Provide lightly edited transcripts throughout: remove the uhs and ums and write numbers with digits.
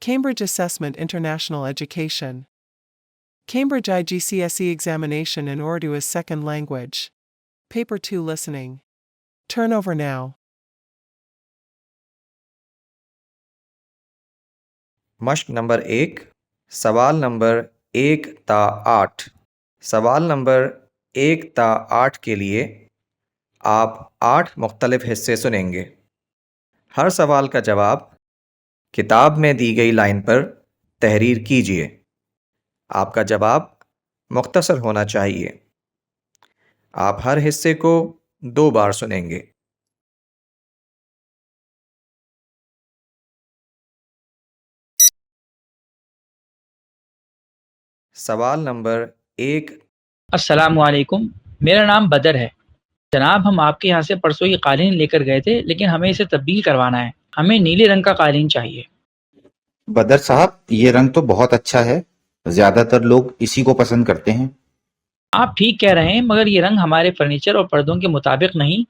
Cambridge Assessment International Education. Cambridge IGCSE examination in Urdu as second language. Paper 2 listening. Turn over now. مشق number 1 سوال number 1 تا 8 سوال number 1 تا 8 کے لیے آپ 8 مختلف حصے سنیں گے۔ ہر سوال کا جواب کتاب میں دی گئی لائن پر تحریر کیجیے۔ آپ کا جواب مختصر ہونا چاہیے۔ آپ ہر حصے کو 2 بار سنیں گے۔ سوال نمبر 1۔ السلام علیکم، میرا نام بدر ہے جناب۔ ہم آپ کے یہاں سے پرسوں یہ قالین لے کر گئے تھے، لیکن ہمیں اسے تبدیل کروانا ہے۔ ہمیں نیلے رنگ کا قالین چاہیے۔ بدر صاحب، یہ رنگ تو بہت اچھا ہے، زیادہ تر لوگ اسی کو پسند کرتے ہیں۔ آپ ٹھیک کہہ رہے ہیں، مگر یہ رنگ ہمارے فرنیچر اور پردوں کے مطابق نہیں،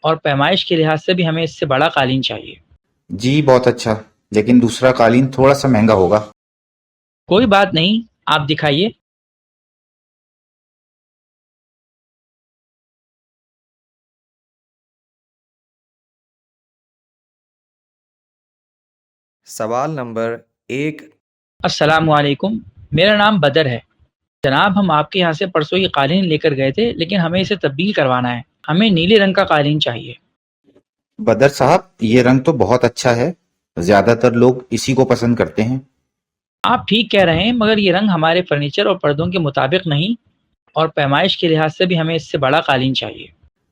اور پیمائش کے لحاظ سے بھی ہمیں اس سے بڑا قالین چاہیے۔ جی بہت اچھا، لیکن دوسرا قالین تھوڑا سا مہنگا ہوگا۔ کوئی بات نہیں، آپ دکھائیے۔ سوال نمبر 1۔ السلام علیکم، میرا نام بدر ہے جناب۔ ہم آپ کے یہاں سے پرسوں یہ قالین لے کر گئے تھے، لیکن ہمیں اسے تبدیل کروانا ہے۔ ہمیں نیلے رنگ کا قالین چاہیے۔ بدر صاحب، یہ رنگ تو بہت اچھا ہے، زیادہ تر لوگ اسی کو پسند کرتے ہیں۔ آپ ٹھیک کہہ رہے ہیں، مگر یہ رنگ ہمارے فرنیچر اور پردوں کے مطابق نہیں، اور پیمائش کے لحاظ سے بھی ہمیں اس سے بڑا قالین چاہیے۔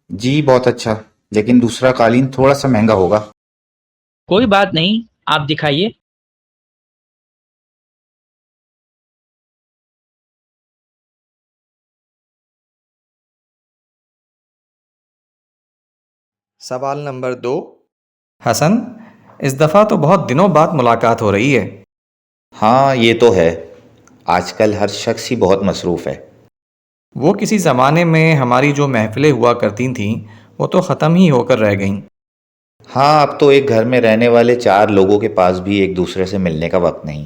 جی بہت اچھا، لیکن دوسرا قالین تھوڑا سا مہنگا ہوگا۔ کوئی بات نہیں، آپ دکھائیے۔ سوال نمبر 2۔ حسن، اس دفعہ تو بہت دنوں بعد ملاقات ہو رہی ہے۔ ہاں یہ تو ہے، آج کل ہر شخص ہی بہت مصروف ہے۔ وہ کسی زمانے میں ہماری جو محفلیں ہوا کرتی تھیں وہ تو ختم ہی ہو کر رہ گئیں۔ ہاں، اب تو ایک گھر میں رہنے والے 4 لوگوں کے پاس بھی ایک دوسرے سے ملنے کا وقت نہیں۔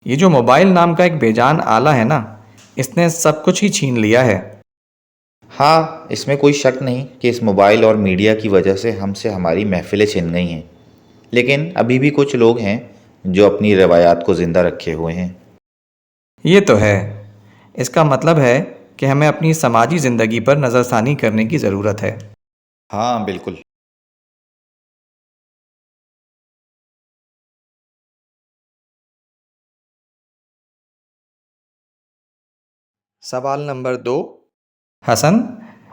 یہ جو موبائل نام کا ایک بے جان آلہ ہے نا، اس نے سب کچھ ہی چھین لیا ہے۔ ہاں، اس میں کوئی شک نہیں کہ اس موبائل اور میڈیا کی وجہ سے ہم سے ہماری محفلیں چھن گئی ہیں، لیکن ابھی بھی کچھ لوگ ہیں جو اپنی روایات کو زندہ رکھے ہوئے ہیں۔ یہ تو ہے، اس کا مطلب ہے کہ ہمیں اپنی سماجی زندگی پر نظر ثانی کرنے کی ضرورت ہے۔ ہاں بالکل۔ سوال نمبر 2۔ حسن،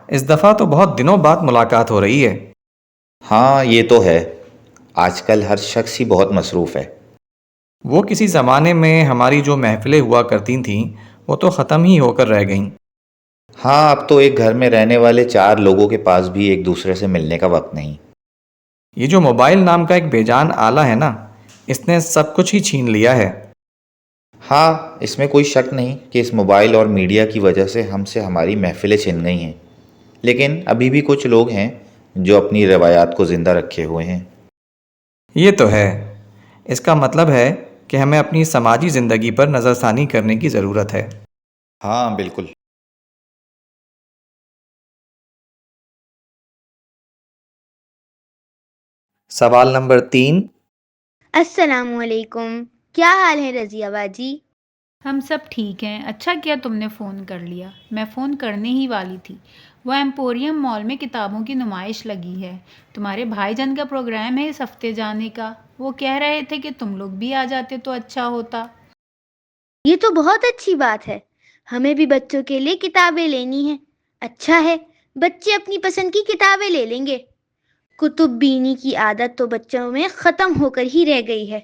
اس دفعہ تو بہت دنوں بعد ملاقات ہو رہی ہے۔ ہاں یہ تو ہے، آج کل ہر شخص ہی بہت مصروف ہے۔ وہ کسی زمانے میں ہماری جو محفلیں ہوا کرتی تھیں وہ تو ختم ہی ہو کر رہ گئیں۔ ہاں، اب تو ایک گھر میں رہنے والے 4 لوگوں کے پاس بھی ایک دوسرے سے ملنے کا وقت نہیں۔ یہ جو موبائل نام کا ایک بے جان آلہ ہے نا، اس نے سب کچھ ہی چھین لیا ہے۔ ہاں، اس میں کوئی شک نہیں کہ اس موبائل اور میڈیا کی وجہ سے ہم سے ہماری محفلیں چھن گئی ہیں، لیکن ابھی بھی کچھ لوگ ہیں جو اپنی روایات کو زندہ رکھے ہوئے ہیں۔ یہ تو ہے، اس کا مطلب ہے کہ ہمیں اپنی سماجی زندگی پر نظر ثانی کرنے کی ضرورت ہے۔ ہاں بالکل۔ سوال نمبر 3۔ السلام علیکم، کیا حال ہے رضیہ باجی؟ ہم سب ٹھیک ہیں۔ اچھا کیا تم نے فون کر لیا، میں فون کرنے ہی والی تھی۔ وہ ایمپوریم مال میں کتابوں کی نمائش لگی ہے، تمہارے بھائی جان کا پروگرام ہے اس ہفتے جانے کا۔ وہ کہہ رہے تھے کہ تم لوگ بھی آ جاتے تو اچھا ہوتا۔ یہ تو بہت اچھی بات ہے، ہمیں بھی بچوں کے لیے کتابیں لینی ہیں۔ اچھا ہے، بچے اپنی پسند کی کتابیں لے لیں گے۔ کتب بینی کی عادت تو بچوں میں ختم ہو کر ہی رہ گئی ہے۔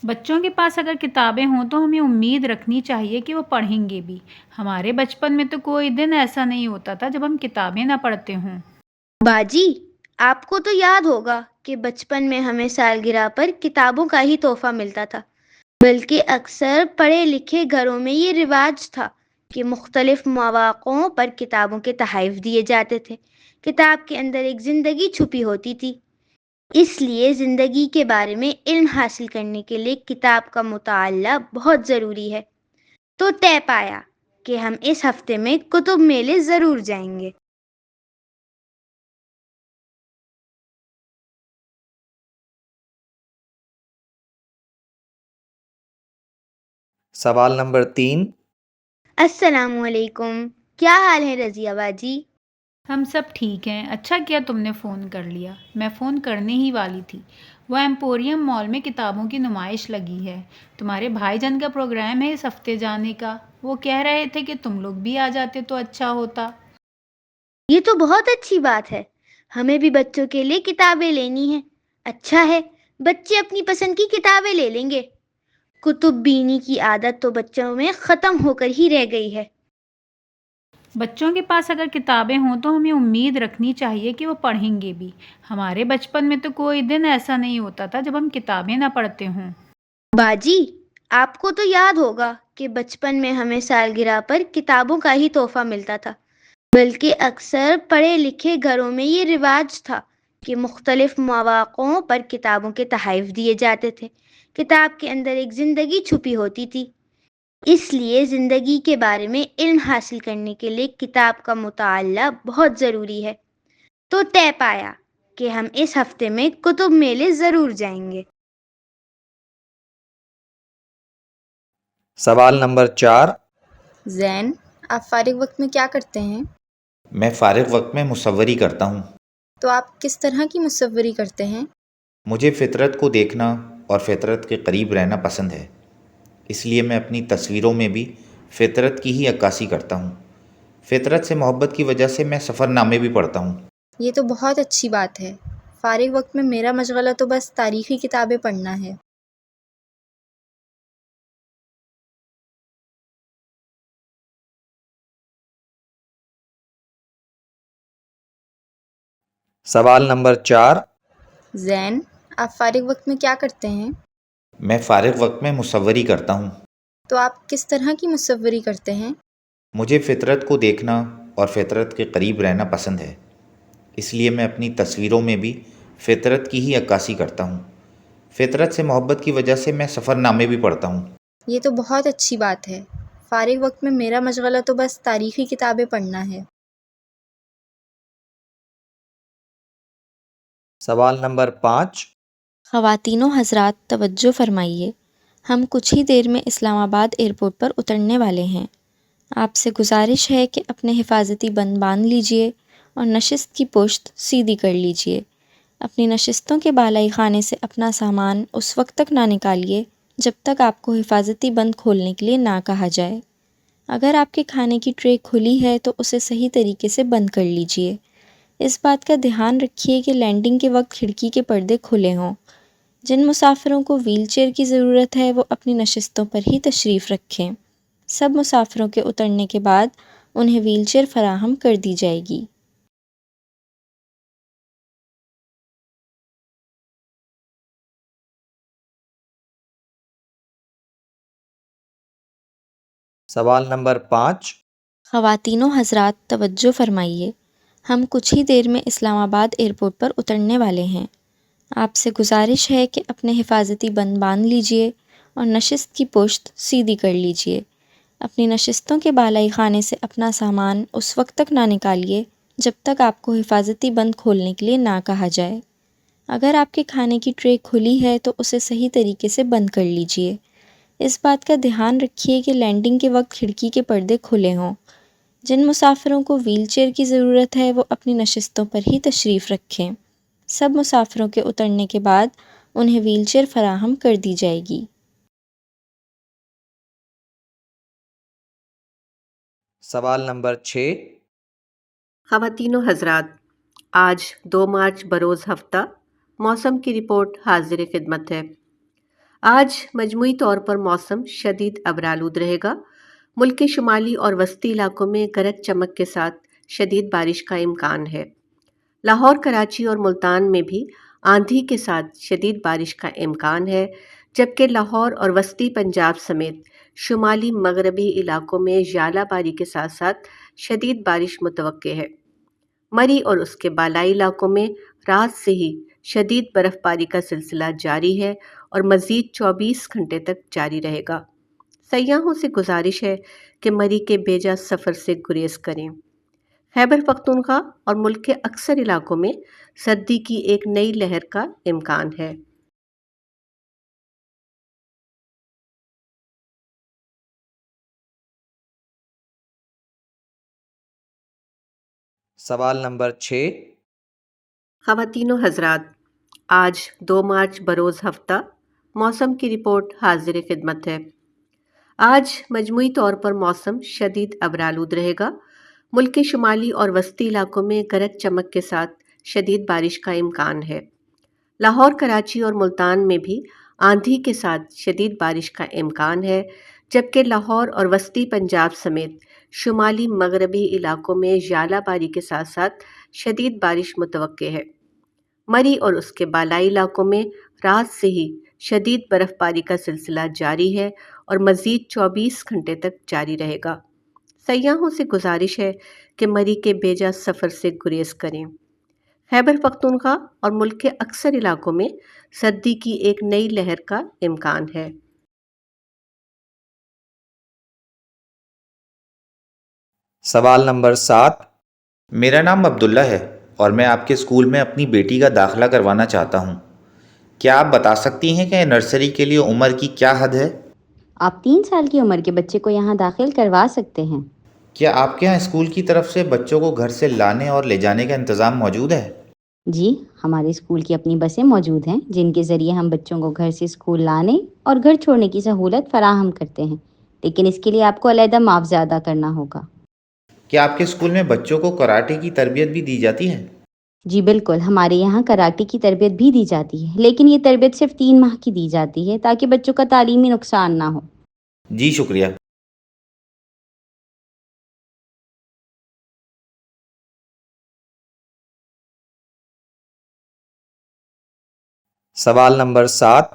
بچوں کے پاس اگر کتابیں ہوں تو ہمیں امید رکھنی چاہیے کہ وہ پڑھیں گے بھی۔ ہمارے بچپن میں تو کوئی دن ایسا نہیں ہوتا تھا جب ہم کتابیں نہ پڑھتے ہوں۔ باجی، آپ کو تو یاد ہوگا کہ بچپن میں ہمیں سالگرہ پر کتابوں کا ہی تحفہ ملتا تھا، بلکہ اکثر پڑھے لکھے گھروں میں یہ رواج تھا کہ مختلف مواقعوں پر کتابوں کے تحائف دیے جاتے تھے۔ کتاب کے اندر ایک زندگی چھپی ہوتی تھی۔ اس لیے زندگی کے بارے میں علم حاصل کرنے کے لیے کتاب کا مطالعہ بہت ضروری ہے۔ تو طے پایا کہ ہم اس ہفتے میں کتب میلے ضرور جائیں گے۔ سوال نمبر 3۔ السلام علیکم، کیا حال ہے رضیہ باجی؟ ہم سب ٹھیک ہیں، اچھا کیا تم نے فون کر لیا، میں فون کرنے ہی والی تھی۔ وہ ایمپوریم مال میں کتابوں کی نمائش لگی ہے، تمہارے بھائی جان کا پروگرام ہے اس ہفتے جانے کا، وہ کہہ رہے تھے کہ تم لوگ بھی آ جاتے تو اچھا ہوتا۔ یہ تو بہت اچھی بات ہے، ہمیں بھی بچوں کے لیے کتابیں لینی ہیں۔ اچھا ہے، بچے اپنی پسند کی کتابیں لے لیں گے۔ کتب بینی کی عادت تو بچوں میں ختم ہو کر ہی رہ گئی ہے۔ بچوں کے پاس اگر کتابیں ہوں تو ہمیں امید رکھنی چاہیے کہ وہ پڑھیں گے بھی۔ ہمارے بچپن میں تو کوئی دن ایسا نہیں ہوتا تھا جب ہم کتابیں نہ پڑھتے ہوں۔ باجی، آپ کو تو یاد ہوگا کہ بچپن میں ہمیں سالگرہ پر کتابوں کا ہی تحفہ ملتا تھا، بلکہ اکثر پڑھے لکھے گھروں میں یہ رواج تھا کہ مختلف مواقعوں پر کتابوں کے تحائف دیے جاتے تھے۔ کتاب کے اندر ایک زندگی چھپی ہوتی تھی، اس لیے زندگی کے بارے میں علم حاصل کرنے کے لیے کتاب کا مطالعہ بہت ضروری ہے۔ تو طے پایا کہ ہم اس ہفتے میں کتب میلے ضرور جائیں گے۔ سوال نمبر 4۔ زین، آپ فارغ وقت میں کیا کرتے ہیں؟ میں فارغ وقت میں مصوری کرتا ہوں۔ تو آپ کس طرح کی مصوری کرتے ہیں؟ مجھے فطرت کو دیکھنا اور فطرت کے قریب رہنا پسند ہے، اس لیے میں اپنی تصویروں میں بھی فطرت کی ہی عکاسی کرتا ہوں۔ فطرت سے محبت کی وجہ سے میں سفر نامے بھی پڑھتا ہوں۔ یہ تو بہت اچھی بات ہے۔ فارغ وقت میں میرا مشغلہ تو بس تاریخی کتابیں پڑھنا ہے۔ سوال نمبر 4۔ زین، آپ فارغ وقت میں کیا کرتے ہیں؟ میں فارغ وقت میں مصوری کرتا ہوں۔ تو آپ کس طرح کی مصوری کرتے ہیں؟ مجھے فطرت کو دیکھنا اور فطرت کے قریب رہنا پسند ہے، اس لیے میں اپنی تصویروں میں بھی فطرت کی ہی عکاسی کرتا ہوں۔ فطرت سے محبت کی وجہ سے میں سفر نامے بھی پڑھتا ہوں۔ یہ تو بہت اچھی بات ہے۔ فارغ وقت میں میرا مشغلہ تو بس تاریخی کتابیں پڑھنا ہے۔ سوال نمبر 5۔ خواتین و حضرات توجہ فرمائیے، ہم کچھ ہی دیر میں اسلام آباد ایئرپورٹ پر اترنے والے ہیں۔ آپ سے گزارش ہے کہ اپنے حفاظتی بند باندھ لیجئے اور نشست کی پشت سیدھی کر لیجئے۔ اپنی نشستوں کے بالائی خانے سے اپنا سامان اس وقت تک نہ نکالیے جب تک آپ کو حفاظتی بند کھولنے کے لیے نہ کہا جائے۔ اگر آپ کے کھانے کی ٹرے کھلی ہے تو اسے صحیح طریقے سے بند کر لیجئے۔ اس بات کا دھیان رکھیے کہ لینڈنگ کے وقت کھڑکی کے پردے کھلے ہوں۔ جن مسافروں کو ویل چیئر کی ضرورت ہے وہ اپنی نشستوں پر ہی تشریف رکھیں۔ سب مسافروں کے اترنے کے بعد انہیں ویل چیئر فراہم کر دی جائے گی۔ سوال نمبر 5۔ خواتین و حضرات توجہ فرمائیے، ہم کچھ ہی دیر میں اسلام آباد ایئرپورٹ پر اترنے والے ہیں۔ آپ سے گزارش ہے کہ اپنے حفاظتی بند باندھ لیجئے اور نشست کی پشت سیدھی کر لیجئے۔ اپنی نشستوں کے بالائی خانے سے اپنا سامان اس وقت تک نہ نکالیے جب تک آپ کو حفاظتی بند کھولنے کے لیے نہ کہا جائے۔ اگر آپ کے کھانے کی ٹرے کھلی ہے تو اسے صحیح طریقے سے بند کر لیجئے۔ اس بات کا دھیان رکھیے کہ لینڈنگ کے وقت کھڑکی کے پردے کھلے ہوں۔ جن مسافروں کو ویل چیئر کی ضرورت ہے وہ اپنی نشستوں پر ہی تشریف رکھیں۔ سب مسافروں کے اترنے کے بعد انہیں ویل چیئر فراہم کر دی جائے گی۔ سوال نمبر 6۔ خواتین و حضرات، آج 2 مارچ بروز ہفتہ موسم کی رپورٹ حاضر خدمت ہے۔ آج مجموعی طور پر موسم شدید ابرآلود رہے گا۔ ملک کے شمالی اور وسطی علاقوں میں گرج چمک کے ساتھ شدید بارش کا امکان ہے۔ لاہور، کراچی اور ملتان میں بھی آندھی کے ساتھ شدید بارش کا امکان ہے، جبکہ لاہور اور وسطی پنجاب سمیت شمالی مغربی علاقوں میں ژالہ باری کے ساتھ ساتھ شدید بارش متوقع ہے۔ مری اور اس کے بالائی علاقوں میں رات سے ہی شدید برف باری کا سلسلہ جاری ہے اور مزید 24 گھنٹے تک جاری رہے گا۔ سیاحوں سے گزارش ہے کہ مری کے بیجا سفر سے گریز کریں۔ خیبر پختونخوا اور ملک کے اکثر علاقوں میں سردی کی ایک نئی لہر کا امکان ہے۔ سوال نمبر 6۔ خواتین و حضرات، آج 2 مارچ بروز ہفتہ موسم کی رپورٹ حاضر خدمت ہے۔ آج مجموعی طور پر موسم شدید ابرآلود رہے گا۔ ملک کے شمالی اور وسطی علاقوں میں گرج چمک کے ساتھ شدید بارش کا امکان ہے۔ لاہور، کراچی اور ملتان میں بھی آندھی کے ساتھ شدید بارش کا امکان ہے، جبکہ لاہور اور وسطی پنجاب سمیت شمالی مغربی علاقوں میں ژالہ باری کے ساتھ ساتھ شدید بارش متوقع ہے۔ مری اور اس کے بالائی علاقوں میں رات سے ہی شدید برف باری کا سلسلہ جاری ہے اور مزید 24 گھنٹے تک جاری رہے گا۔ سیاحوں سے گزارش ہے کہ مری کے بیجا سفر سے گریز کریں۔ خیبر پختونخوا اور ملک کے اکثر علاقوں میں سردی کی ایک نئی لہر کا امکان ہے۔ سوال نمبر 7۔ میرا نام عبداللہ ہے اور میں آپ کے اسکول میں اپنی بیٹی کا داخلہ کروانا چاہتا ہوں۔ کیا آپ بتا سکتی ہیں کہ نرسری کے لیے عمر کی کیا حد ہے؟ آپ 3 سال کی عمر کے بچے کو یہاں داخل کروا سکتے ہیں۔ کیا آپ کے یہاں اسکول کی طرف سے بچوں کو گھر سے لانے اور لے جانے کا انتظام موجود ہے؟ جی، ہمارے اسکول کی اپنی بسیں موجود ہیں جن کے ذریعے ہم بچوں کو گھر سے اسکول لانے اور گھر چھوڑنے کی سہولت فراہم کرتے ہیں، لیکن اس کے لیے آپ کو علیحدہ معاوضہ ادا کرنا ہوگا۔ کیا آپ کے اسکول میں بچوں کو کراٹے کی تربیت بھی دی جاتی ہے؟ جی بالکل، ہمارے یہاں کراٹے کی تربیت بھی دی جاتی ہے، لیکن یہ تربیت صرف 3 ماہ کی دی جاتی ہے تاکہ بچوں کا تعلیمی نقصان نہ ہو۔ جی شکریہ۔ سوال نمبر 7۔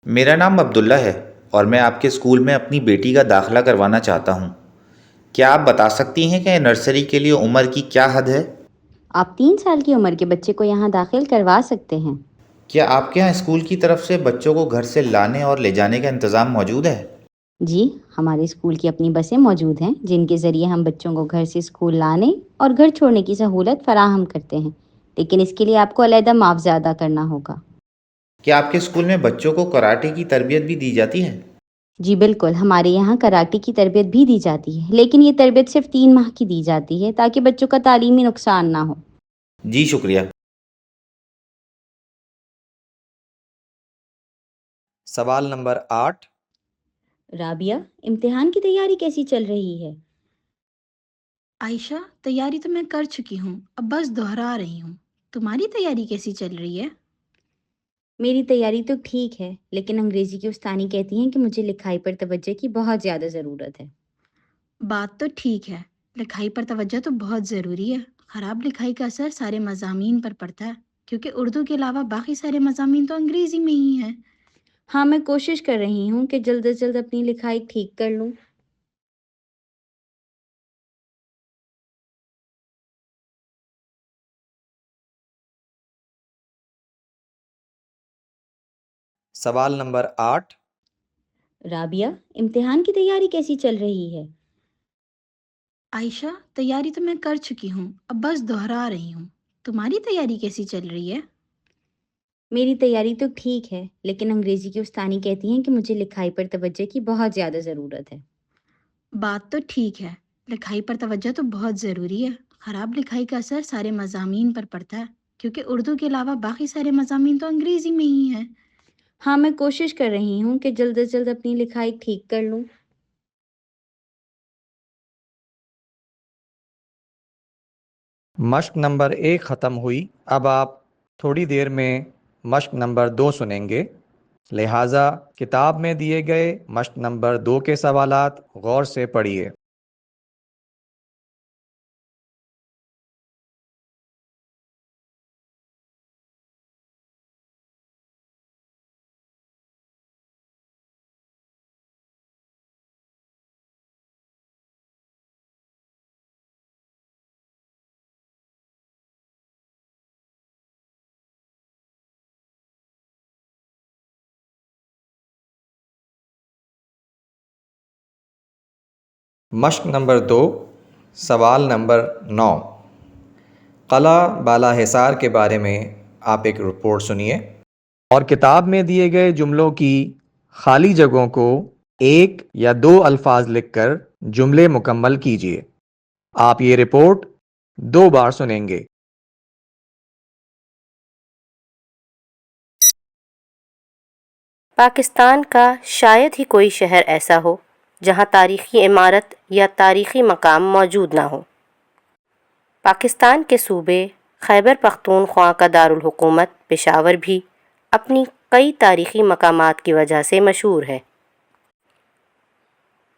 میرا نام عبداللہ ہے اور میں آپ کے اسکول میں اپنی بیٹی کا داخلہ کروانا چاہتا ہوں۔ کیا آپ بتا سکتی ہیں کہ نرسری کے لیے عمر کی کیا حد ہے؟ آپ 3 سال کی عمر کے بچے کو یہاں داخل کروا سکتے ہیں۔ کیا آپ کے یہاں اسکول کی طرف سے بچوں کو گھر سے لانے اور لے جانے کا انتظام موجود ہے؟ جی، ہمارے اسکول کی اپنی بسیں موجود ہیں جن کے ذریعے ہم بچوں کو گھر سے اسکول لانے اور گھر چھوڑنے کی سہولت فراہم کرتے ہیں، لیکن اس کے لیے آپ کو علیحدہ معاوضہ ادا کرنا ہوگا۔ کیا آپ کے اسکول میں بچوں کو کراٹے کی تربیت بھی دی جاتی ہے؟ جی بالکل، ہمارے یہاں کراٹے کی تربیت بھی دی جاتی ہے، لیکن یہ تربیت صرف 3 ماہ کی دی جاتی ہے تاکہ بچوں کا تعلیمی نقصان نہ ہو۔ جی شکریہ۔ سوال نمبر 8۔ رابعہ، امتحان کی تیاری کیسی چل رہی ہے؟ عائشہ، تیاری تو میں کر چکی ہوں، اب بس دہرا رہی ہوں۔ تمہاری تیاری کیسی چل رہی ہے؟ میری تیاری تو ٹھیک ہے، لیکن انگریزی کی استانی کہتی ہیں کہ مجھے لکھائی پر توجہ کی بہت زیادہ ضرورت ہے۔ بات تو ٹھیک ہے، لکھائی پر توجہ تو بہت ضروری ہے۔ خراب لکھائی کا اثر سارے مضامین پر پڑتا ہے، کیونکہ اردو کے علاوہ باقی سارے مضامین تو انگریزی میں ہی ہیں۔ ہاں، میں کوشش کر رہی ہوں کہ جلد از جلد اپنی لکھائی ٹھیک کر لوں۔ سوال نمبر 8۔ رابعہ، امتحان کی تیاری کیسی چل رہی ہے؟ عائشہ، تیاری تو میں کر چکی ہوں، اب بس دہرا رہی ہوں۔ تمہاری تیاری کیسی چل رہی ہے؟ میری تیاری تو ٹھیک ہے، لیکن انگریزی کی استانی کہتی ہیں کہ مجھے لکھائی پر توجہ کی بہت زیادہ ضرورت ہے۔ بات تو ٹھیک ہے، لکھائی پر توجہ تو بہت ضروری ہے۔ خراب لکھائی کا اثر سارے مضامین پر پڑتا ہے، کیونکہ اردو کے علاوہ باقی سارے مضامین تو انگریزی میں ہی ہیں۔ ہاں، میں کوشش کر رہی ہوں کہ جلد از جلد اپنی لکھائی ٹھیک کر لوں۔ مشق نمبر 1 ختم ہوئی۔ اب آپ تھوڑی دیر میں مشق نمبر 2 سنیں گے، لہٰذا کتاب میں دیے گئے مشق نمبر 2 کے سوالات غور سے پڑھیے۔ مشق نمبر 2 سوال نمبر 9 قلعہ بالا حصار کے بارے میں آپ ایک رپورٹ سنیے اور کتاب میں دیے گئے جملوں کی خالی جگہوں کو 1 یا 2 الفاظ لکھ کر جملے مکمل کیجیے۔ آپ یہ رپورٹ 2 بار سنیں گے۔ پاکستان کا شاید ہی کوئی شہر ایسا ہو جہاں تاریخی عمارت یا تاریخی مقام موجود نہ ہو۔ پاکستان کے صوبے خیبر پختونخوا کا دارالحکومت پشاور بھی اپنی کئی تاریخی مقامات کی وجہ سے مشہور ہے۔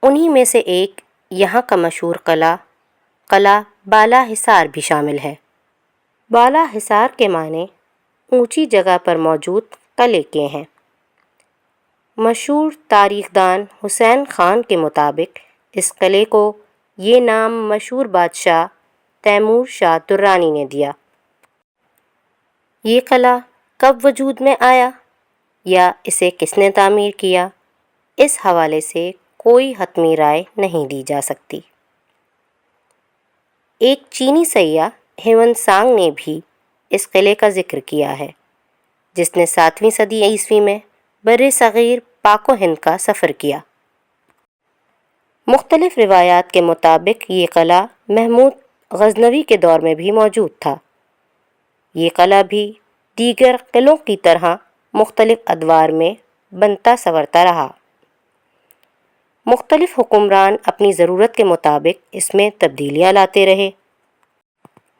انہی میں سے ایک یہاں کا مشہور قلعہ بالا حصار بھی شامل ہے۔ بالا حصار کے معنی اونچی جگہ پر موجود قلعے کے ہیں۔ مشہور تاریخ دان حسین خان کے مطابق اس قلعے کو یہ نام مشہور بادشاہ تیمور شاہ درانی نے دیا۔ یہ قلعہ کب وجود میں آیا یا اسے کس نے تعمیر کیا، اس حوالے سے کوئی حتمی رائے نہیں دی جا سکتی۔ ایک چینی سیاح ہیون سانگ نے بھی اس قلعے کا ذکر کیا ہے، جس نے 7ویں صدی عیسوی میں بر صغیر پاک و ہند کا سفر کیا۔ مختلف روایات کے مطابق یہ قلعہ محمود غزنوی کے دور میں بھی موجود تھا۔ یہ قلعہ بھی دیگر قلعوں کی طرح مختلف ادوار میں بنتا سنورتا رہا۔ مختلف حکمران اپنی ضرورت کے مطابق اس میں تبدیلیاں لاتے رہے۔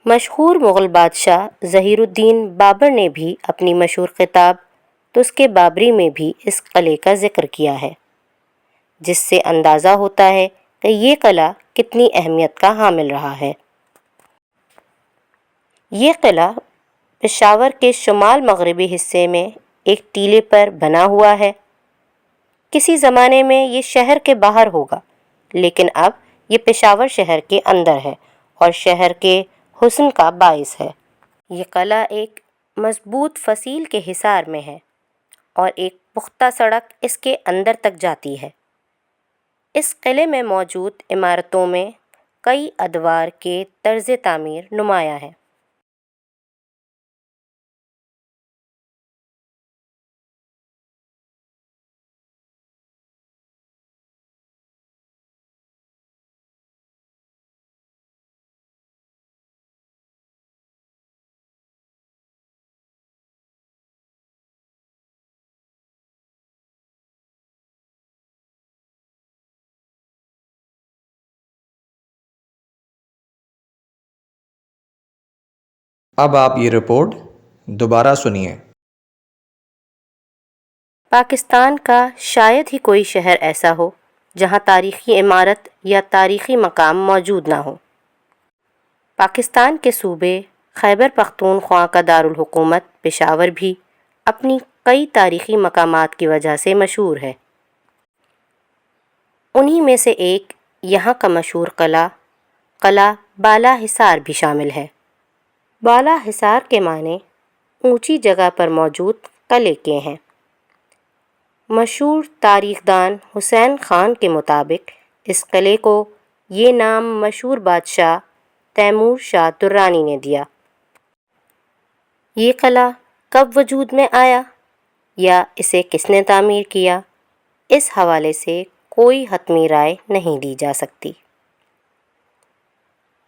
مشہور مغل بادشاہ ظہیر الدین بابر نے بھی اپنی مشہور کتاب تذکرہ بابری میں بھی اس قلعے کا ذکر کیا ہے، جس سے اندازہ ہوتا ہے کہ یہ قلعہ کتنی اہمیت کا حامل رہا ہے۔ یہ قلعہ پشاور کے شمال مغربی حصے میں ایک ٹیلے پر بنا ہوا ہے۔ کسی زمانے میں یہ شہر کے باہر ہوگا، لیکن اب یہ پشاور شہر کے اندر ہے اور شہر کے حسن کا باعث ہے۔ یہ قلعہ ایک مضبوط فصیل کے حصار میں ہے اور ایک پختہ سڑک اس کے اندر تک جاتی ہے۔ اس قلعے میں موجود عمارتوں میں کئی ادوار کے طرز تعمیر نمایاں ہیں۔ اب آپ یہ رپورٹ دوبارہ سنیے۔ پاکستان کا شاید ہی کوئی شہر ایسا ہو جہاں تاریخی عمارت یا تاریخی مقام موجود نہ ہو۔ پاکستان کے صوبے خیبر پختونخوا کا دارالحکومت پشاور بھی اپنی کئی تاریخی مقامات کی وجہ سے مشہور ہے۔ انہی میں سے ایک یہاں کا مشہور قلعہ بالا حصار بھی شامل ہے۔ بالا حصار کے معنی اونچی جگہ پر موجود قلعے کے ہیں۔ مشہور تاریخ دان حسین خان کے مطابق اس قلعے کو یہ نام مشہور بادشاہ تیمور شاہ درانی نے دیا۔ یہ قلعہ کب وجود میں آیا یا اسے کس نے تعمیر کیا، اس حوالے سے کوئی حتمی رائے نہیں دی جا سکتی۔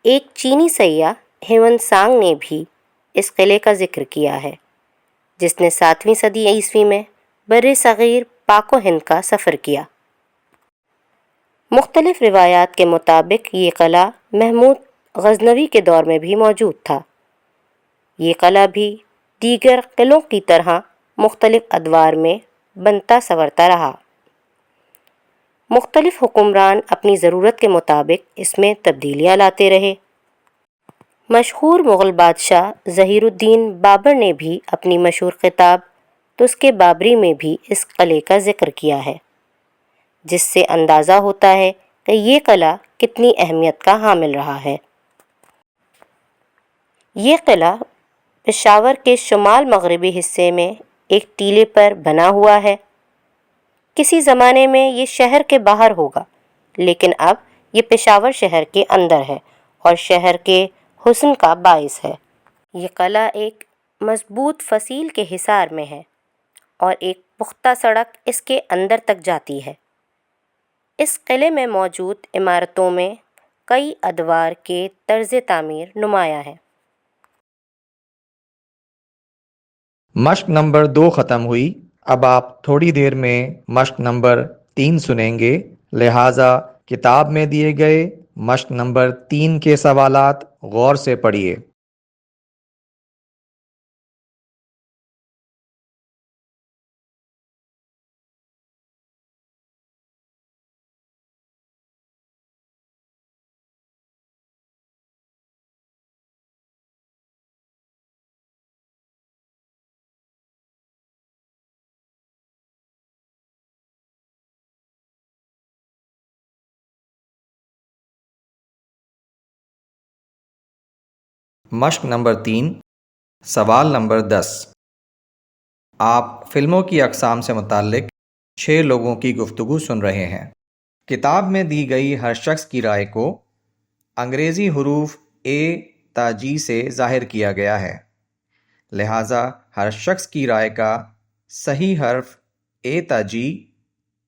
ایک چینی سیاح ہیون سانگ نے بھی اس قلعے کا ذکر کیا ہے، جس نے 7ویں صدی عیسوی میں بر صغیر پاک و ہند کا سفر کیا۔ مختلف روایات کے مطابق یہ قلعہ محمود غزنوی کے دور میں بھی موجود تھا۔ یہ قلعہ بھی دیگر قلعوں کی طرح مختلف ادوار میں بنتا سنورتا رہا۔ مختلف حکمران اپنی ضرورت کے مطابق اس میں تبدیلیاں لاتے رہے۔ مشہور مغل بادشاہ ظہیر الدین بابر نے بھی اپنی مشہور کتاب تذکرہ بابری میں بھی اس قلعے کا ذکر کیا ہے، جس سے اندازہ ہوتا ہے کہ یہ قلعہ کتنی اہمیت کا حامل رہا ہے۔ یہ قلعہ پشاور کے شمال مغربی حصے میں ایک ٹیلے پر بنا ہوا ہے۔ کسی زمانے میں یہ شہر کے باہر ہوگا، لیکن اب یہ پشاور شہر کے اندر ہے اور شہر کے حسن کا باعث ہے۔ یہ قلعہ ایک مضبوط فصیل کے حصار میں ہے اور ایک پختہ سڑک اس کے اندر تک جاتی ہے۔ اس قلعے میں موجود عمارتوں میں کئی ادوار کے طرز تعمیر نمایاں ہیں۔ مشق نمبر 2 ختم ہوئی۔ اب آپ تھوڑی دیر میں مشق نمبر 3 سنیں گے، لہٰذا کتاب میں دیے گئے مشق نمبر 3 کے سوالات غور سے پڑھیے۔ مشق نمبر 3، سوال نمبر 10۔ آپ فلموں کی اقسام سے متعلق 6 لوگوں کی گفتگو سن رہے ہیں۔ کتاب میں دی گئی ہر شخص کی رائے کو انگریزی حروف A تا G سے ظاہر کیا گیا ہے، لہٰذا ہر شخص کی رائے کا صحیح حرف A تا G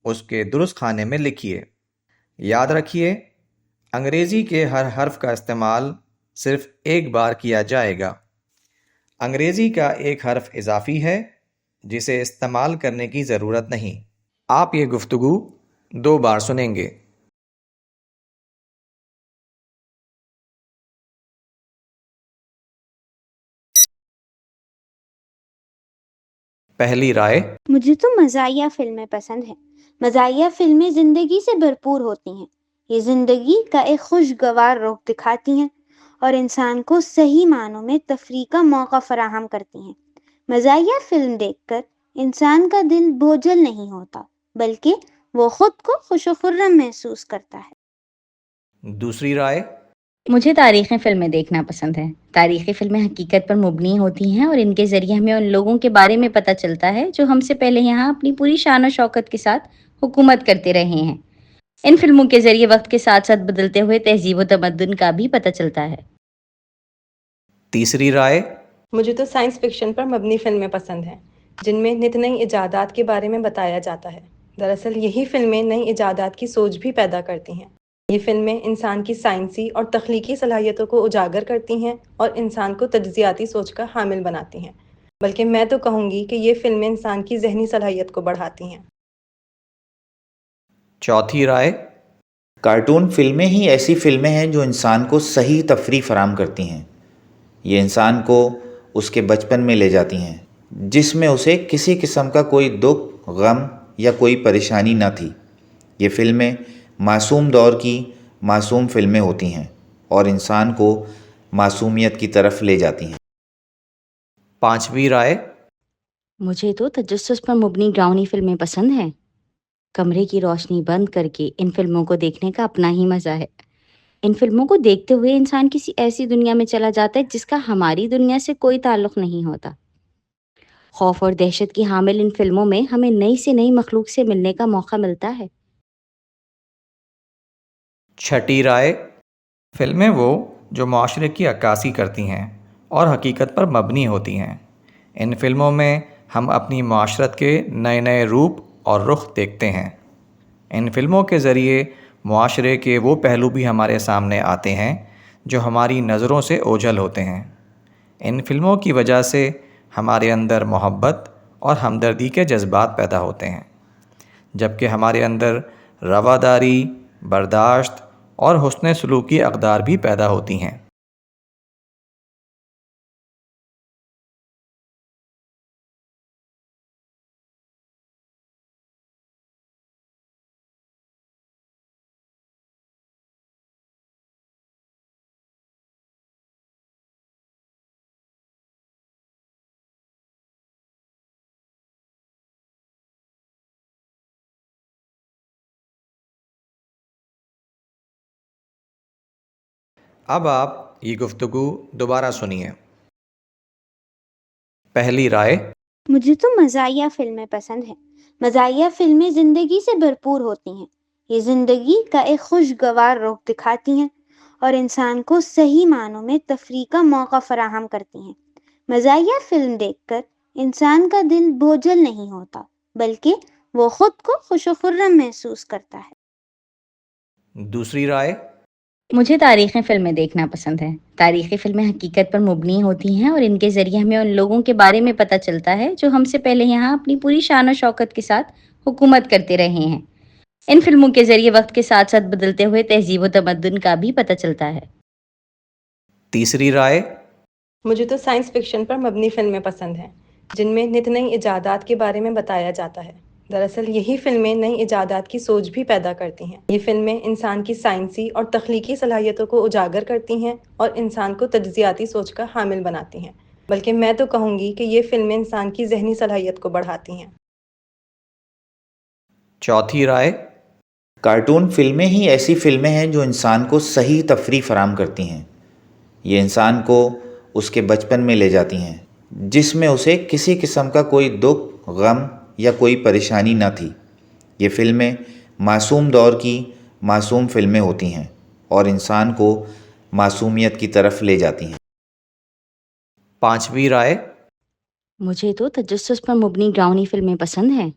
اس کے درست خانے میں لکھیے۔ یاد رکھیے، انگریزی کے ہر حرف کا استعمال صرف ایک بار کیا جائے گا۔ انگریزی کا ایک حرف اضافی ہے جسے استعمال کرنے کی ضرورت نہیں۔ آپ یہ گفتگو 2 بار سنیں گے۔ پہلی رائے، مجھے تو مزاحیہ فلمیں پسند ہیں۔ مزاحیہ فلمیں زندگی سے بھرپور ہوتی ہیں۔ یہ زندگی کا ایک خوشگوار رخ دکھاتی ہیں اور انسان کو صحیح معنوں میں تفریح کا موقع فراہم کرتی ہیں۔ مزاحیہ فلم دیکھ کر انسان کا دل بوجھل نہیں ہوتا، بلکہ وہ خود کو خوش و خرم محسوس کرتا ہے۔ دوسری رائے، مجھے تاریخی فلمیں دیکھنا پسند ہے۔ تاریخی فلمیں حقیقت پر مبنی ہوتی ہیں اور ان کے ذریعے ہمیں ان لوگوں کے بارے میں پتہ چلتا ہے جو ہم سے پہلے یہاں اپنی پوری شان و شوکت کے ساتھ حکومت کرتے رہے ہیں۔ ان فلموں کے ذریعے وقت کے ساتھ ساتھ بدلتے ہوئے تہذیب و تمدن کا بھی پتہ چلتا ہے۔ تیسری رائے، مجھے تو سائنس فکشن پر مبنی فلمیں پسند ہیں جن میں نت نئی ایجادات کے بارے میں بتایا جاتا ہے۔ دراصل یہی فلمیں نئی ایجادات کی سوچ بھی پیدا کرتی ہیں۔ یہ فلمیں انسان کی سائنسی اور تخلیقی صلاحیتوں کو اجاگر کرتی ہیں اور انسان کو تجزیاتی سوچ کا حامل بناتی ہیں، بلکہ میں تو کہوں گی کہ یہ فلمیں انسان کی ذہنی صلاحیت کو بڑھاتی ہیں۔ چوتھی رائے، کارٹون فلمیں ہی ایسی فلمیں ہیں جو انسان کو صحیح تفریح فراہم کرتی ہیں۔ یہ انسان کو اس کے بچپن میں لے جاتی ہیں جس میں اسے کسی قسم کا کوئی دکھ، غم یا کوئی پریشانی نہ تھی۔ یہ فلمیں معصوم دور کی معصوم فلمیں ہوتی ہیں اور انسان کو معصومیت کی طرف لے جاتی ہیں۔ پانچویں رائے، مجھے تو تجسس پر مبنی ڈراؤنی فلمیں پسند ہیں۔ کمرے کی روشنی بند کر کے ان فلموں کو دیکھنے کا اپنا ہی مزہ ہے۔ ان فلموں کو دیکھتے ہوئے انسان کسی ایسی دنیا میں چلا جاتا ہے جس کا ہماری دنیا سے کوئی تعلق نہیں ہوتا۔ خوف اور دہشت کی حامل ان فلموں میں ہمیں نئی سے نئی مخلوق سے ملنے کا موقع ملتا ہے۔ چھٹی رائے، فلمیں وہ جو معاشرے کی عکاسی کرتی ہیں اور حقیقت پر مبنی ہوتی ہیں۔ ان فلموں میں ہم اپنی معاشرت کے نئے نئے روپ اور رخ دیکھتے ہیں۔ ان فلموں کے ذریعے معاشرے کے وہ پہلو بھی ہمارے سامنے آتے ہیں جو ہماری نظروں سے اوجھل ہوتے ہیں۔ ان فلموں کی وجہ سے ہمارے اندر محبت اور ہمدردی کے جذبات پیدا ہوتے ہیں، جبکہ ہمارے اندر رواداری، برداشت اور حسن سلوک کی اقدار بھی پیدا ہوتی ہیں۔ اب آپ یہ گفتگو دوبارہ سنیے۔ پہلی رائے، مجھے تو مزاحیہ فلمیں پسند ہیں۔ مزاحیہ فلمیں زندگی سے بھرپور ہوتی ہیں۔ یہ زندگی کا ایک خوشگوار رخ دکھاتی ہیں اور انسان کو صحیح معنوں میں تفریح کا موقع فراہم کرتی ہیں۔ مزاحیہ فلم دیکھ کر انسان کا دل بوجھل نہیں ہوتا، بلکہ وہ خود کو خوش و خرم محسوس کرتا ہے۔ دوسری رائے؟ مجھے تاریخی فلمیں دیکھنا پسند ہے۔ تاریخی فلمیں حقیقت پر مبنی ہوتی ہیں اور ان کے ذریعے ہمیں ان لوگوں کے بارے میں پتہ چلتا ہے جو ہم سے پہلے یہاں اپنی پوری شان و شوکت کے ساتھ حکومت کرتے رہے ہیں۔ ان فلموں کے ذریعے وقت کے ساتھ ساتھ بدلتے ہوئے تہذیب و تمدن کا بھی پتہ چلتا ہے۔ تیسری رائے؟ مجھے تو سائنس فکشن پر مبنی فلمیں پسند ہیں جن میں نت نئی ایجادات کے بارے میں بتایا جاتا ہے۔ دراصل یہی فلمیں نئی ایجادات کی سوچ بھی پیدا کرتی ہیں۔ یہ فلمیں انسان کی سائنسی اور تخلیقی صلاحیتوں کو اجاگر کرتی ہیں اور انسان کو تجزیاتی سوچ کا حامل بناتی ہیں، بلکہ میں تو کہوں گی کہ یہ فلمیں انسان کی ذہنی صلاحیت کو بڑھاتی ہیں۔ چوتھی رائے؟ کارٹون فلمیں ہی ایسی فلمیں ہیں جو انسان کو صحیح تفریح فراہم کرتی ہیں۔ یہ انسان کو اس کے بچپن میں لے جاتی ہیں جس میں اسے کسی قسم کا کوئی دکھ، غم یا کوئی پریشانی نہ تھی۔ یہ فلمیں معصوم دور کی معصوم فلمیں ہوتی ہیں اور انسان کو معصومیت کی طرف لے جاتی ہیں۔ پانچویں رائے؟ مجھے تو تجسس پر مبنی ڈراؤنی فلمیں پسند ہیں۔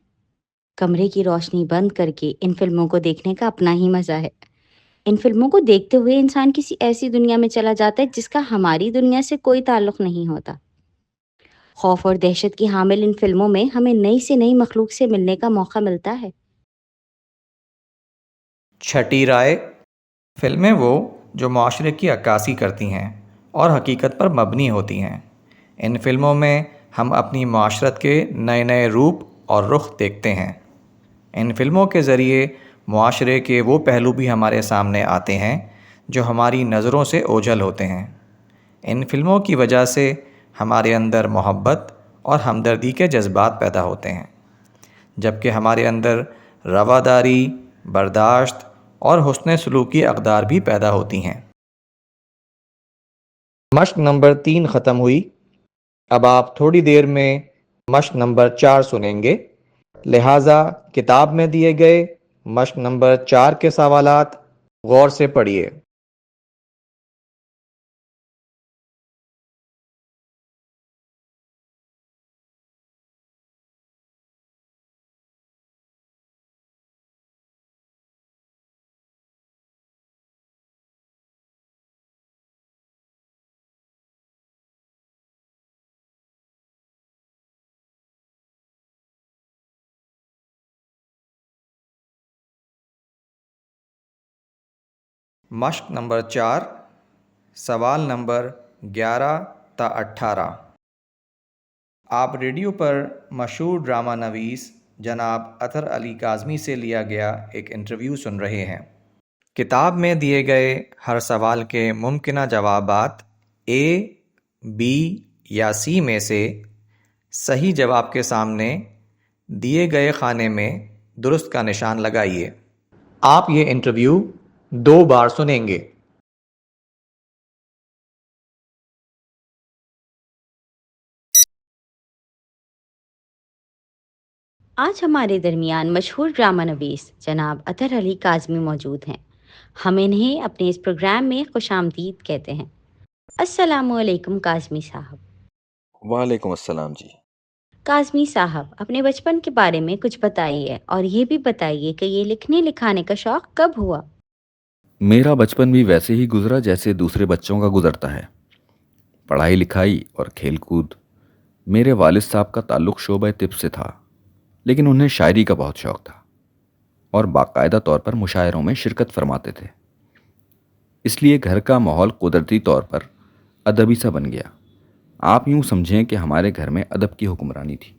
کمرے کی روشنی بند کر کے ان فلموں کو دیکھنے کا اپنا ہی مزہ ہے۔ ان فلموں کو دیکھتے ہوئے انسان کسی ایسی دنیا میں چلا جاتا ہے جس کا ہماری دنیا سے کوئی تعلق نہیں ہوتا۔ خوف اور دہشت کی حامل ان فلموں میں ہمیں نئی سے نئی مخلوق سے ملنے کا موقع ملتا ہے۔ چھٹی رائے؟ فلمیں وہ جو معاشرے کی عکاسی کرتی ہیں اور حقیقت پر مبنی ہوتی ہیں۔ ان فلموں میں ہم اپنی معاشرت کے نئے نئے روپ اور رخ دیکھتے ہیں۔ ان فلموں کے ذریعے معاشرے کے وہ پہلو بھی ہمارے سامنے آتے ہیں جو ہماری نظروں سے اوجھل ہوتے ہیں۔ ان فلموں کی وجہ سے ہمارے اندر محبت اور ہمدردی کے جذبات پیدا ہوتے ہیں، جبکہ ہمارے اندر رواداری، برداشت اور حسن سلوکی اقدار بھی پیدا ہوتی ہیں۔ مشق نمبر 3 ختم ہوئی۔ اب آپ تھوڑی دیر میں مشق نمبر 4 سنیں گے، لہٰذا کتاب میں دیے گئے مشق نمبر 4 کے سوالات غور سے پڑھیے۔ مشق نمبر 4، سوال نمبر 11 تا 18۔ آپ ریڈیو پر مشہور ڈرامہ نویس جناب اطہر علی کاظمی سے لیا گیا ایک انٹرویو سن رہے ہیں۔ کتاب میں دیے گئے ہر سوال کے ممکنہ جوابات A، B یا C میں سے صحیح جواب کے سامنے دیے گئے خانے میں درست کا نشان لگائیے۔ آپ یہ انٹرویو 2 بار سنیں گے۔ آج ہمارے درمیان مشہور ڈرامہ نویس جناب اطہر علی کاظمی موجود ہیں۔ ہم انہیں اپنے اس پروگرام میں خوش آمدید کہتے ہیں۔ السلام علیکم کاظمی صاحب۔ وعلیکم السلام جی۔ کاظمی صاحب، اپنے بچپن کے بارے میں کچھ بتائیے اور یہ بھی بتائیے کہ یہ لکھنے لکھانے کا شوق کب ہوا؟ میرا بچپن بھی ویسے ہی گزرا جیسے دوسرے بچوں کا گزرتا ہے، پڑھائی لکھائی اور کھیل کود۔ میرے والد صاحب کا تعلق شعبہ طب سے تھا، لیکن انہیں شاعری کا بہت شوق تھا اور باقاعدہ طور پر مشاعروں میں شرکت فرماتے تھے۔ اس لیے گھر کا ماحول قدرتی طور پر ادبی سا بن گیا۔ آپ یوں سمجھیں کہ ہمارے گھر میں ادب کی حکمرانی تھی۔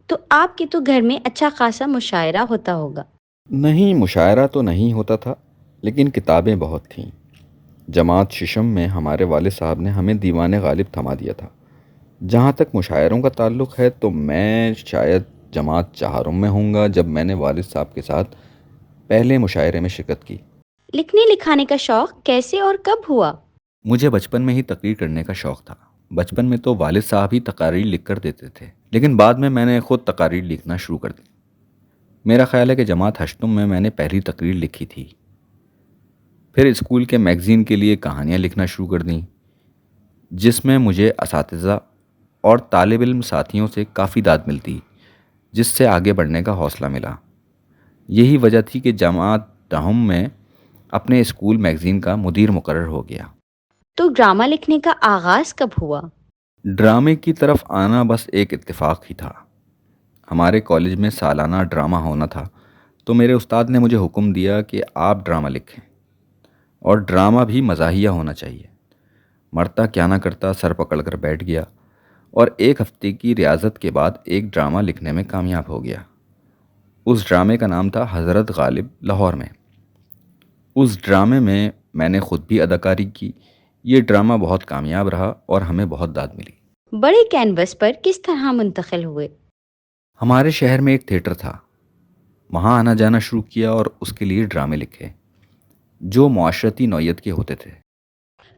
تو آپ کے تو گھر میں اچھا خاصا مشاعرہ ہوتا ہوگا؟ نہیں، مشاعرہ تو نہیں ہوتا تھا، لیکن کتابیں بہت تھیں۔ جماعت ششم میں ہمارے والد صاحب نے ہمیں دیوان غالب تھما دیا تھا۔ جہاں تک مشاعروں کا تعلق ہے تو میں شاید جماعت چہارم میں ہوں گا جب میں نے والد صاحب کے ساتھ پہلے مشاعرے میں شرکت کی۔ لکھنے لکھانے کا شوق کیسے اور کب ہوا؟ مجھے بچپن میں ہی تقریر کرنے کا شوق تھا۔ بچپن میں تو والد صاحب ہی تقاریر لکھ کر دیتے تھے، لیکن بعد میں نے خود تقاریر لکھنا شروع کر دی۔ میرا خیال ہے کہ جماعت ہشتم میں نے پہلی تقریر لکھی تھی. پھر اسکول کے میگزین کے لیے کہانیاں لکھنا شروع کر دیں، جس میں مجھے اساتذہ اور طالب علم ساتھیوں سے کافی داد ملتی، جس سے آگے بڑھنے کا حوصلہ ملا. یہی وجہ تھی کہ جماعت دہم میں اپنے اسکول میگزین کا مدیر مقرر ہو گیا. تو ڈرامہ لکھنے کا آغاز کب ہوا؟ ڈرامے کی طرف آنا بس ایک اتفاق ہی تھا. ہمارے کالج میں سالانہ ڈرامہ ہونا تھا، تو میرے استاد نے مجھے حکم دیا کہ آپ ڈرامہ لکھیں، اور ڈرامہ بھی مزاحیہ ہونا چاہیے. مرتا کیا نہ کرتا سر پکڑ کر بیٹھ گیا، اور ایک ہفتے کی ریاضت کے بعد ایک ڈرامہ لکھنے میں کامیاب ہو گیا. اس ڈرامے کا نام تھا حضرت غالب لاہور میں. اس ڈرامے میں نے خود بھی اداکاری کی. یہ ڈرامہ بہت کامیاب رہا اور ہمیں بہت داد ملی. بڑے کینوس پر کس طرح منتقل ہوئے؟ ہمارے شہر میں ایک تھیٹر تھا، وہاں آنا جانا شروع کیا اور اس کے لیے ڈرامے لکھے جو معاشرتی نوعیت کے ہوتے تھے.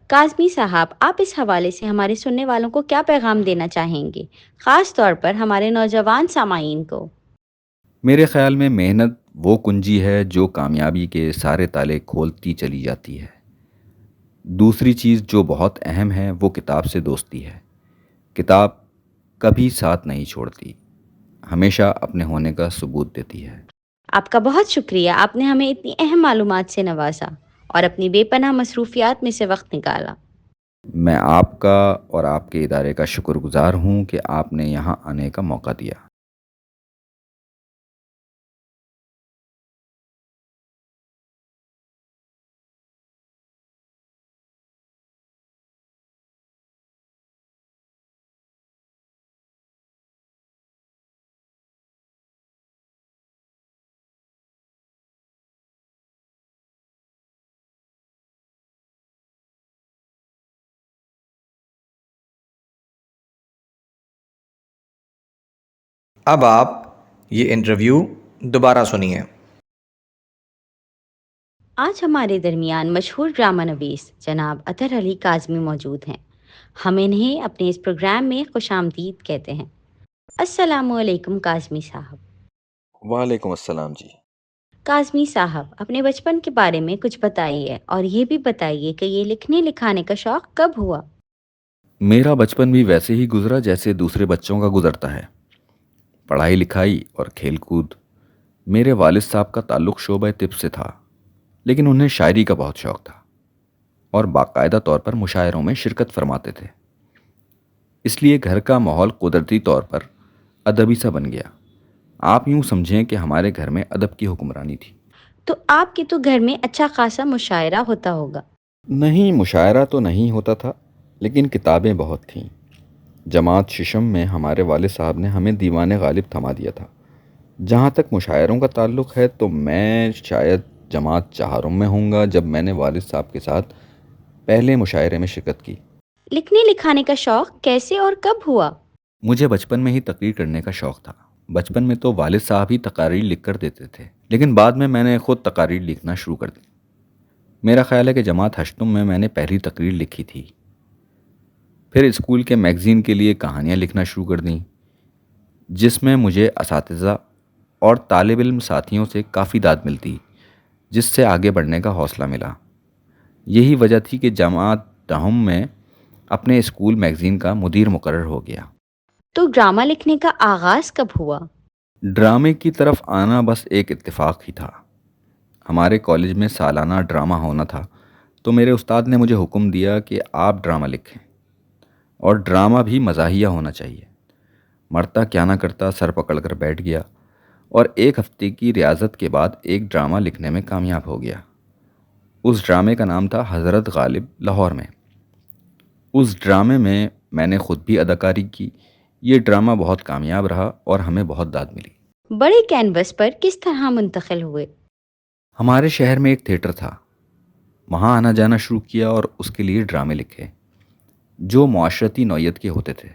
کاظمی صاحب، آپ اس حوالے سے ہمارے سننے والوں کو کیا پیغام دینا چاہیں گے، خاص طور پر ہمارے نوجوان سامعین کو؟ میرے خیال میں محنت وہ کنجی ہے جو کامیابی کے سارے تالے کھولتی چلی جاتی ہے. دوسری چیز جو بہت اہم ہے وہ کتاب سے دوستی ہے. کتاب کبھی ساتھ نہیں چھوڑتی، ہمیشہ اپنے ہونے کا ثبوت دیتی ہے. آپ کا بہت شکریہ، آپ نے ہمیں اتنی اہم معلومات سے نوازا اور اپنی بے پناہ مصروفیات میں سے وقت نکالا. میں آپ کا اور آپ کے ادارے کا شکر گزار ہوں کہ آپ نے یہاں آنے کا موقع دیا. اب آپ یہ انٹرویو دوبارہ سنیے. آج ہمارے درمیان مشہور ڈرامہ نویس جناب اطہر علی کاظمی موجود ہیں. ہم انہیں اپنے اس پروگرام میں خوش آمدید کہتے ہیں. السلام علیکم کاظمی صاحب. وعلیکم السلام جی. کاظمی صاحب، اپنے بچپن کے بارے میں کچھ بتائیے، اور یہ بھی بتائیے کہ یہ لکھنے لکھانے کا شوق کب ہوا؟ میرا بچپن بھی ویسے ہی گزرا جیسے دوسرے بچوں کا گزرتا ہے. پڑھائی لکھائی اور کھیل کود. میرے والد صاحب کا تعلق شعبہ طب سے تھا، لیکن انہیں شاعری کا بہت شوق تھا اور باقاعدہ طور پر مشاعروں میں شرکت فرماتے تھے. اس لیے گھر کا ماحول قدرتی طور پر ادبی سا بن گیا. آپ یوں سمجھیں کہ ہمارے گھر میں ادب کی حکمرانی تھی. تو آپ کے تو گھر میں اچھا خاصا مشاعرہ ہوتا ہوگا؟ نہیں، مشاعرہ تو نہیں ہوتا تھا، لیکن کتابیں بہت تھیں. جماعت ششم میں ہمارے والد صاحب نے ہمیں دیوان غالب تھما دیا تھا. جہاں تک مشاعروں کا تعلق ہے تو میں شاید جماعت چہارم میں ہوں گا جب میں نے والد صاحب کے ساتھ پہلے مشاعرے میں شرکت کی. لکھنے لکھانے کا شوق کیسے اور کب ہوا؟ مجھے بچپن میں ہی تقریر کرنے کا شوق تھا. بچپن میں تو والد صاحب ہی تقاریر لکھ کر دیتے تھے، لیکن بعد میں نے خود تقاریر لکھنا شروع کر دی. میرا خیال ہے کہ جماعت ہشتم میں نے پہلی تقریر لکھی تھی. پھر اسکول کے میگزین کے لیے کہانیاں لکھنا شروع کر دیں، جس میں مجھے اساتذہ اور طالب علم ساتھیوں سے کافی داد ملتی، جس سے آگے بڑھنے کا حوصلہ ملا. یہی وجہ تھی کہ جماعت دہم میں اپنے اسکول میگزین کا مدیر مقرر ہو گیا. تو ڈرامہ لکھنے کا آغاز کب ہوا؟ ڈرامے کی طرف آنا بس ایک اتفاق ہی تھا. ہمارے کالج میں سالانہ ڈرامہ ہونا تھا، تو میرے استاد نے مجھے حکم دیا کہ آپ ڈرامہ لکھیں، اور ڈرامہ بھی مزاحیہ ہونا چاہیے. مرتا کیا نہ کرتا سر پکڑ کر بیٹھ گیا، اور ایک ہفتے کی ریاضت کے بعد ایک ڈرامہ لکھنے میں کامیاب ہو گیا. اس ڈرامے کا نام تھا حضرت غالب لاہور میں. اس ڈرامے میں نے خود بھی اداکاری کی. یہ ڈرامہ بہت کامیاب رہا اور ہمیں بہت داد ملی. بڑے کینوس پر کس طرح منتقل ہوئے؟ ہمارے شہر میں ایک تھیٹر تھا، وہاں آنا جانا شروع کیا اور اس کے لیے ڈرامے لکھے جو معاشرتی نوعیت کے ہوتے تھے.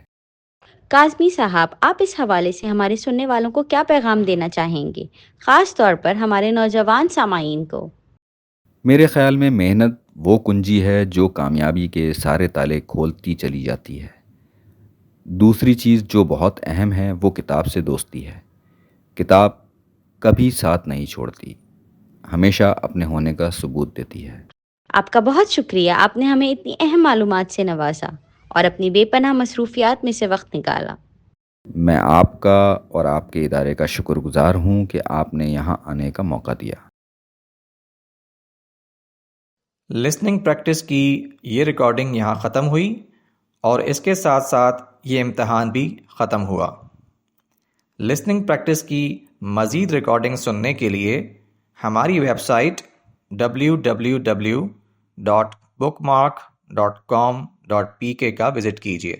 کاظمی صاحب، آپ اس حوالے سے ہمارے سننے والوں کو کیا پیغام دینا چاہیں گے، خاص طور پر ہمارے نوجوان سامعین کو؟ میرے خیال میں محنت وہ کنجی ہے جو کامیابی کے سارے تالے کھولتی چلی جاتی ہے. دوسری چیز جو بہت اہم ہے وہ کتاب سے دوستی ہے. کتاب کبھی ساتھ نہیں چھوڑتی، ہمیشہ اپنے ہونے کا ثبوت دیتی ہے۔ آپ کا بہت شکریہ، آپ نے ہمیں اتنی اہم معلومات سے نوازا اور اپنی بے پناہ مصروفیات میں سے وقت نکالا۔ میں آپ کا اور آپ کے ادارے کا شکر گزار ہوں کہ آپ نے یہاں آنے کا موقع دیا۔ لسننگ پریکٹس کی یہ ریکارڈنگ یہاں ختم ہوئی اور اس کے ساتھ ساتھ یہ امتحان بھی ختم ہوا۔ لسننگ پریکٹس کی مزید ریکارڈنگ سننے کے لیے ہماری ویب سائٹ www.bookmark.com.pk کا وزٹ کیجیے۔